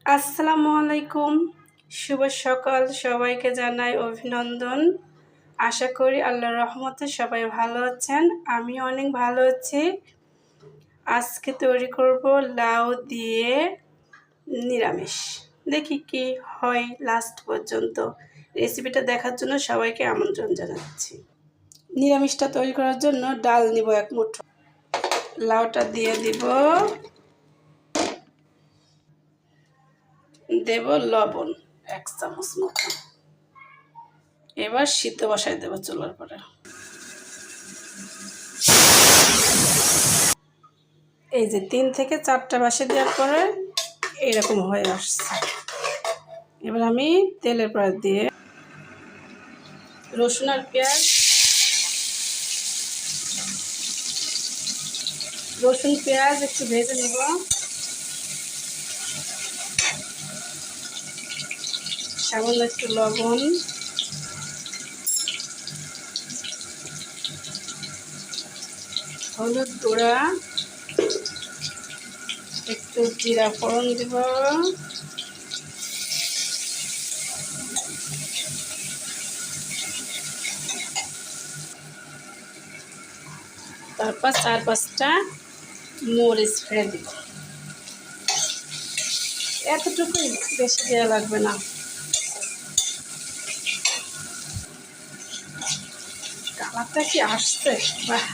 আসসালামু আলাইকুম। শুভ সকাল, সবাইকে জানাই অভিনন্দন। আশা করি আল্লাহর রহমতে সবাই ভালো আছেন। আমি অনেক ভালো আছি। আজকে তৈরি করব লাউ দিয়ে নিরামিষ। দেখি কি হয় লাস্ট পর্যন্ত। রেসিপিটা দেখার জন্য সবাইকে আমন্ত্রণ জানাচ্ছি। নিরামিষটা তৈরি করার জন্য ডাল নিব 1 মুঠো। লাউটা দিয়ে দেব লবণ 1 চামচ মতো। এবার সিদ্ধ বসাই দেবো চুলার পরে। এই যে 3 থেকে 4টা বাসি দেওয়ার পরে এরকম হয়ে আসছে। এবার আমি তেলের পরে দিয়ে রসুন আর পেঁয়াজ, একটু ভেজে নেব। সামান্য একটু লবণ, হলুদ গুঁড়া, একটু জিরা ফোড়ন দিব, তারপর 4-5টা মরিচ ফেলে দিব। এতটুকুই, বেশি দেওয়া লাগবে না। কালারটা কি আসছে? বাহ,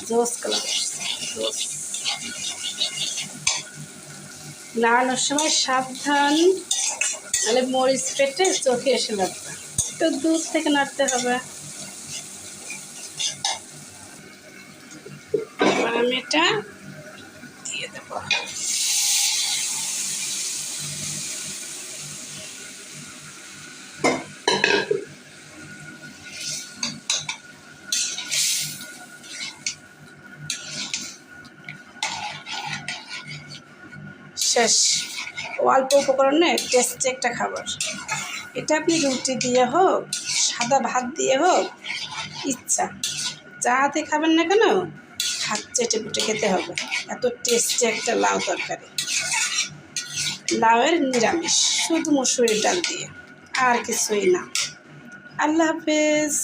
জোস কালার আসছে, জোস। নাড়ানোর সময় সাবধান, নাহলে মরিচ পেটে চোখে এসে লাগবে। একটু দূর থেকে নাড়তে হবে। এবার আমি এটা দিয়ে দেব। শেষ। অল্প উপকরণে টেস্টি একটা খাবার। এটা আপনি রুটি দিয়ে হোক, সাদা ভাত দিয়ে হোক, ইচ্ছা যাতে খাবেন না কেন, হাত চেটে পুটে খেতে হবে। এত টেস্টি একটা লাউ তরকারি। লাউয়ের নিরামিষ, শুধু মসুরির ডাল দিয়ে, আর কিছুই না। আল্লাহ হাফেজ।